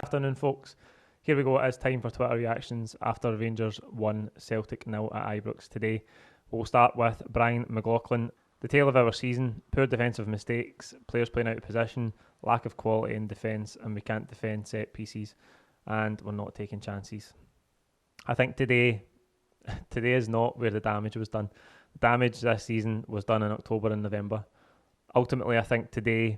Afternoon, folks. Here we go. It's time for Twitter reactions after Rangers won Celtic 0 at Ibrox today. We'll start with Brian McLaughlin. The tale of our season: poor defensive mistakes, players playing out of position, lack of quality in defence, and we can't defend set pieces, and we're not taking chances. I think today is not where the damage was done. The damage this season was done in October and November. Ultimately, I think today,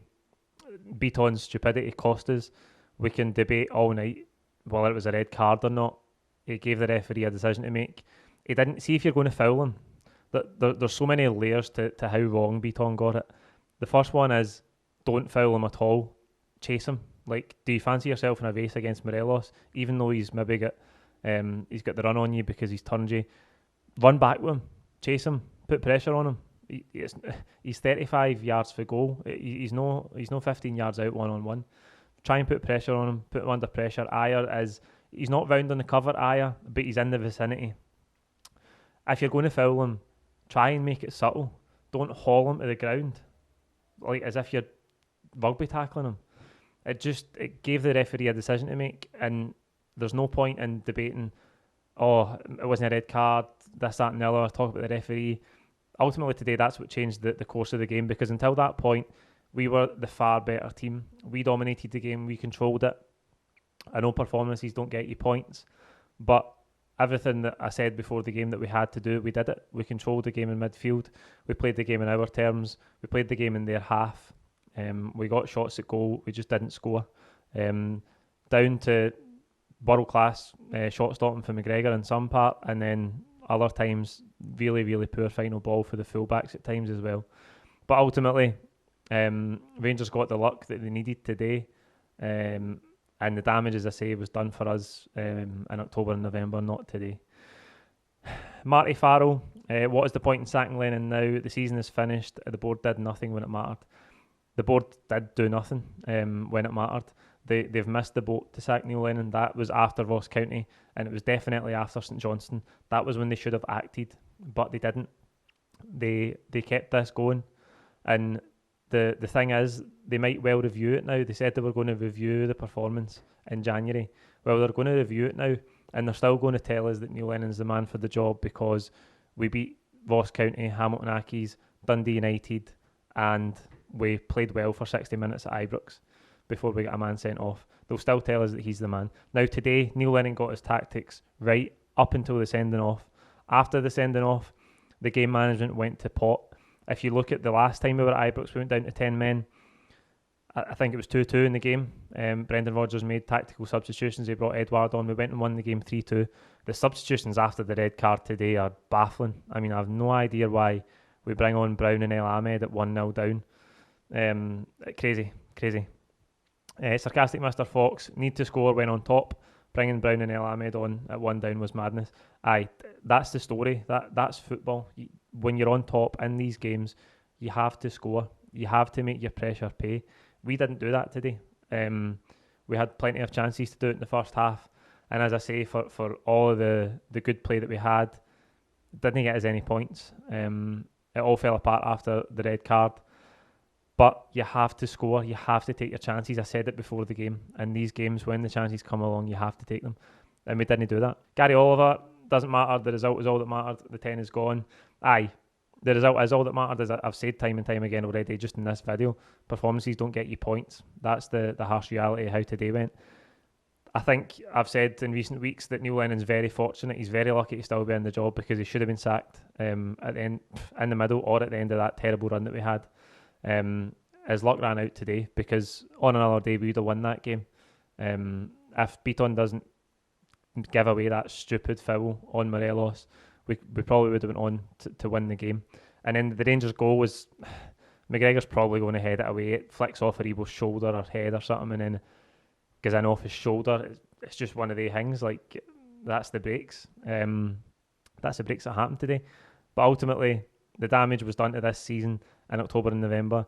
Beaton's stupidity cost us. We can debate all night whether it was a red card or not. He gave the referee a decision to make. He didn't see if you're going to foul him. There's so many layers to how wrong Beaton got it. The first one is, don't foul him at all. Chase him. Like, do you fancy yourself in a race against Morelos, even though he's maybe got the run on you because he's turned you? Run back with him. Chase him. Put pressure on him. He's 35 yards for goal. He's no 15 yards out one-on-one. Try and put pressure on him. Put him under pressure. He's not round on the cover, but he's in the vicinity. If you're going to foul him, try and make it subtle. Don't haul him to the ground like as if you're rugby tackling him. It gave the referee a decision to make, and there's no point in debating, oh, it wasn't a red card, this, that and the other, talk about the referee. Ultimately today, that's what changed the course of the game, because until that point, we were the far better team. We dominated the game, we controlled it. I know performances don't get you points, but everything that I said before the game that we had to do, we did it. We controlled the game in midfield. We played the game in our terms. We played the game in their half. We got shots at goal. We just didn't score. Down to world-class shot stopping for McGregor in some part, and then other times really, really poor final ball for the fullbacks at times as well. But ultimately, Rangers got the luck that they needed today. And the damage, as I say, was done for us in October and November, not today. Marty Farrell, what is the point in sacking Lennon now? The season is finished. The board did nothing when it mattered. The board did do nothing when it mattered. They've missed the boat to sack Neil Lennon. That was after Ross County, and it was definitely after St Johnstone. That was when they should have acted, but they didn't. They kept this going, and the thing is, they might well review it now. They said they were going to review the performance in January. Well, they're going to review it now, and they're still going to tell us that Neil Lennon's the man for the job because we beat Ross County, Hamilton Accies, Dundee United, and we played well for 60 minutes at Ibrox before we got a man sent off. They'll still tell us that he's the man. Now today, Neil Lennon got his tactics right up until the sending off. After the sending off, the game management went to pot. If you look at the last time we were at Ibrox, we went down to 10 men. I think it was 2-2 in the game. Brendan Rodgers made tactical substitutions. He brought Edouard on. We went and won the game 3-2. The substitutions after the red card today are baffling. I mean, I have no idea why we bring on Brown and El Ahmed at 1-0 down. Crazy. Sarcastic Mr. Fox, need to score when on top. Bringing Brown and El Ahmed on at 1 down was madness. Aye, that's the story. That's football. When you're on top in these games, you have to score. You have to make your pressure pay. We didn't do that today. We had plenty of chances to do it in the first half. And as I say, for all of the good play that we had, didn't get us any points. It all fell apart after the red card. But you have to score. You have to take your chances. I said it before the game. In these games, when the chances come along, you have to take them. And we didn't do that. Gary Oliver, doesn't matter. The result is all that mattered. The 10 is gone. Aye, the result is all that mattered, as I've said time and time again already, just in this video. Performances don't get you points. That's the harsh reality of how today went. I think I've said in recent weeks that Neil Lennon's very fortunate. He's very lucky to still be in the job because he should have been sacked at the end, in the middle, or at the end of that terrible run that we had. His luck ran out today because on another day we would have won that game. If Beaton doesn't give away that stupid foul on Morelos, we probably would have went on to win the game. And then the Rangers goal was, McGregor's probably going to head it away. It flicks off Aribo's shoulder or head or something, and then goes in off his shoulder. It's just one of the things, like, that's the breaks. That's the breaks that happened today. But ultimately, the damage was done to this season in October and November.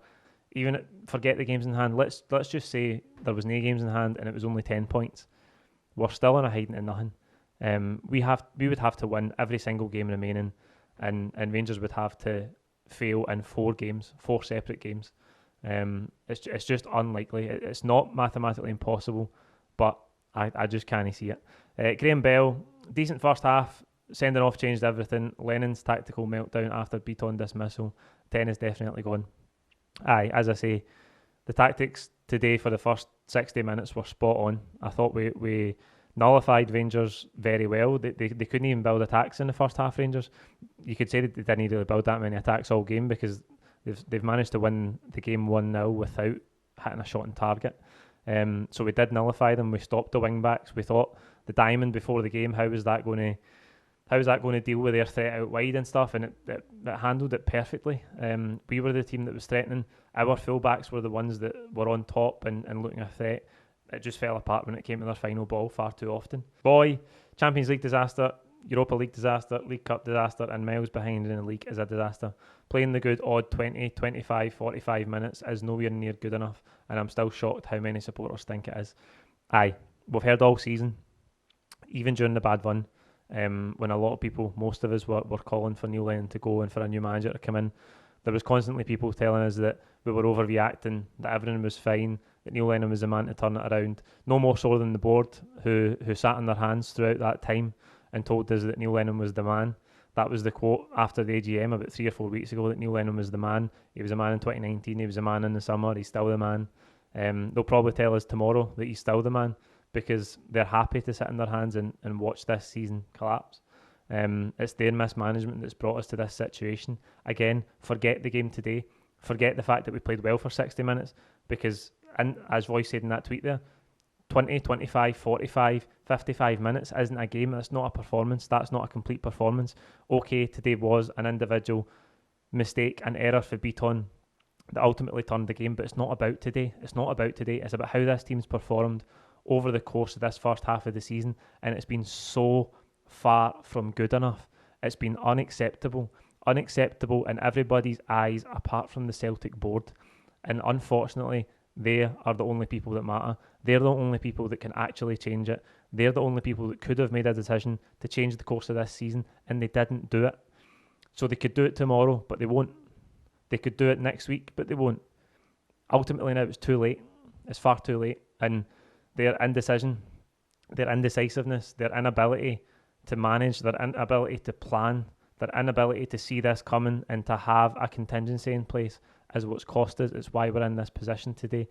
Even forget the games in hand. Let's just say there was no games in hand and it was only 10 points. We're still in a hiding to nothing. We would have to win every single game remaining, and Rangers would have to fail in 4 separate games. It's just unlikely. It's not mathematically impossible, but I just can't see it. Graham Bell, decent first half. Sending off changed everything. Lennon's tactical meltdown after Beaton dismissal. 10 is definitely gone. Aye, as I say, the tactics today for the first 60 minutes were spot on. I thought we nullified Rangers very well. They couldn't even build attacks in the first half, Rangers. You could say that they didn't really build that many attacks all game because they've managed to win the game 1-0 without hitting a shot on target. So we did nullify them. We stopped the wing backs. We thought the diamond before the game, how was that going to deal with their threat out wide and stuff? And it handled it perfectly. We were the team that was threatening. Our fullbacks were the ones that were on top and looking a threat. It just fell apart when it came to their final ball far too often. Boy, Champions League disaster, Europa League disaster, League Cup disaster, and miles behind in the league is a disaster. Playing the good odd 20, 25, 45 minutes is nowhere near good enough, and I'm still shocked how many supporters think it is. Aye, we've heard all season, even during the bad run, when a lot of people, most of us were calling for Neil Lennon to go and for a new manager to come in. There was constantly people telling us that we were overreacting, that everything was fine, that Neil Lennon was the man to turn it around. No more so than the board, who sat on their hands throughout that time and told us that Neil Lennon was the man. That was the quote after the AGM about 3 or 4 weeks ago, that Neil Lennon was the man. He was a man in 2019, he was a man in the summer, he's still the man. They'll probably tell us tomorrow that he's still the man because they're happy to sit in their hands and watch this season collapse. It's their mismanagement that's brought us to this situation. Again, forget the game today. Forget the fact that we played well for 60 minutes because, and as Roy said in that tweet there, 20, 25, 45, 55 minutes isn't a game. That's not a performance. That's not a complete performance. Okay, today was an individual mistake, an error for Beaton that ultimately turned the game, but it's not about today. It's not about today. It's about how this team's performed over the course of this first half of the season, and it's been so far from good enough. It's been unacceptable in everybody's eyes apart from the Celtic board, and unfortunately they are the only people that matter. They're the only people that can actually change it. They're the only people that could have made a decision to change the course of this season, and they didn't do it. So they could do it tomorrow, but they won't. They could do it next week, but they won't. Ultimately now it's too late. It's far too late, and their indecision, their indecisiveness, their inability to manage, their inability to plan, their inability to see this coming and to have a contingency in place is what's cost us. It's why we're in this position today.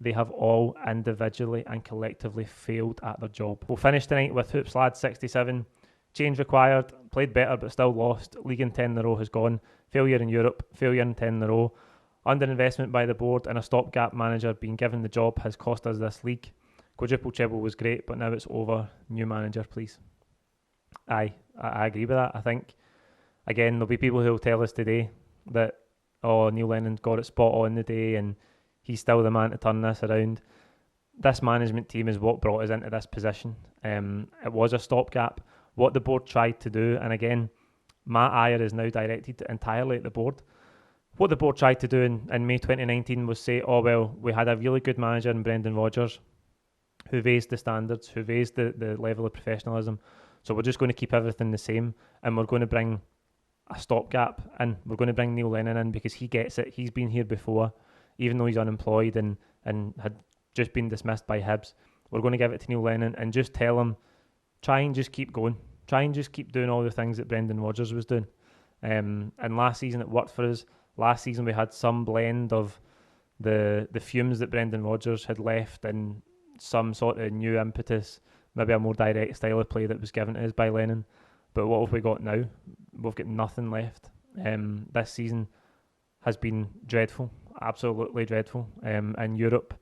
They have all individually and collectively failed at their job. We'll finish tonight with Hoops Lads 67. Change required, played better but still lost. League in 10 in a row has gone. Failure in Europe, failure in 10 in a row. Underinvestment by the board and a stopgap manager being given the job has cost us this league. Quadruple treble was great, but now it's over. New manager, please. I agree with that. I think, again, there'll be people who will tell us today that, oh, Neil Lennon got it spot on the day and he's still the man to turn this around. This management team is what brought us into this position. It was a stopgap. What the board tried to do, and again, Matt Ayer is now directed entirely at the board. What the board tried to do in May 2019 was say, oh, well, we had a really good manager in Brendan Rodgers who raised the standards, who raised the level of professionalism. So we're just going to keep everything the same, and we're going to bring a stopgap in. We're going to bring Neil Lennon in because he gets it. He's been here before, even though he's unemployed and had just been dismissed by Hibs. We're going to give it to Neil Lennon and just tell him, try and just keep going. Try and just keep doing all the things that Brendan Rodgers was doing. And last season it worked for us. Last season we had some blend of the fumes that Brendan Rodgers had left and some sort of new impetus, maybe a more direct style of play that was given to us by Lennon. But what have we got now? We've got nothing left. This season has been dreadful, absolutely dreadful. In Europe,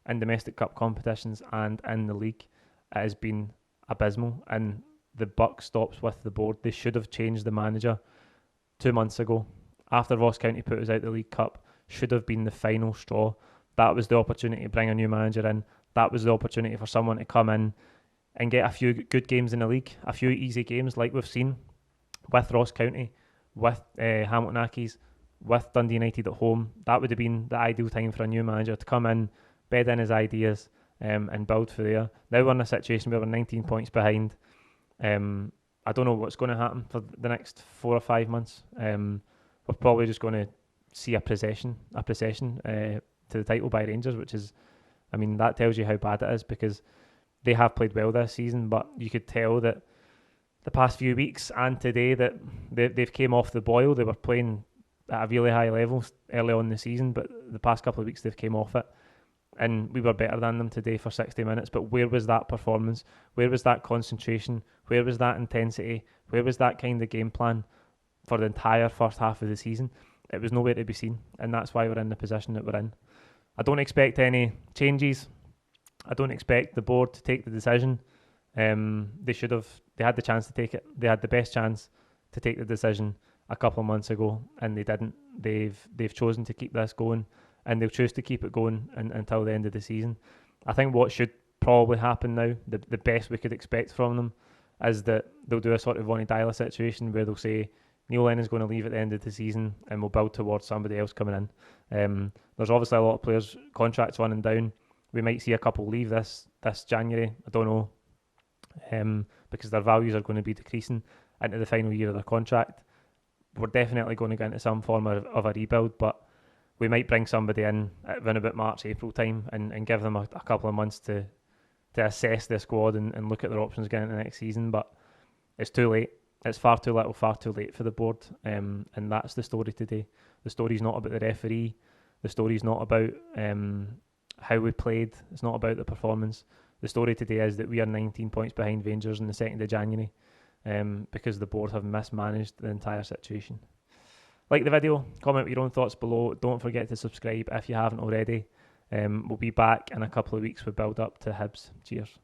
in domestic cup competitions and in the league, it has been abysmal. And the buck stops with the board. They should have changed the manager 2 months ago. After Ross County put us out the League Cup, should have been the final straw. That was the opportunity to bring a new manager in. That was the opportunity for someone to come in and get a few good games in the league, a few easy games like we've seen with Ross County, with Hamilton Accies, with Dundee United at home. That would have been the ideal time for a new manager to come in, bed in his ideas and build for there. Now we're in a situation where we're 19 points behind. I don't know what's going to happen for the next 4 or 5 months. We're probably just going to see a procession to the title by Rangers, which is, I mean, that tells you how bad it is because they have played well this season, but you could tell that the past few weeks and today that they've came off the boil. They were playing at a really high level early on in the season, but the past couple of weeks they've came off it. And we were better than them today for 60 minutes. But where was that performance? Where was that concentration? Where was that intensity? Where was that kind of game plan for the entire first half of the season? It was nowhere to be seen. And that's why we're in the position that we're in. I don't expect any changes. I don't expect the board to take the decision. They should have. They had the chance to take it. They had the best chance to take the decision a couple of months ago, and they didn't. They've chosen to keep this going, and they'll choose to keep it going until the end of the season. I think what should probably happen now, the best we could expect from them, is that they'll do a sort of Vonnie Dyla situation where they'll say Neil Lennon's going to leave at the end of the season, and we'll build towards somebody else coming in. There's obviously a lot of players' contracts running down. We might see a couple leave this January. I don't know, because their values are going to be decreasing into the final year of their contract. We're definitely going to get into some form of a rebuild, but we might bring somebody in around about March, April time and give them a couple of months to assess their squad and look at their options going into the next season. But it's too late. It's far too little, far too late for the board. And that's the story today. The story's not about the referee. The story's not about how we played. It's not about the performance. The story today is that we are 19 points behind Rangers on the 2nd of January because the board have mismanaged the entire situation. Like the video, comment your own thoughts below. Don't forget to subscribe if you haven't already. We'll be back in a couple of weeks with build up to Hibs. Cheers.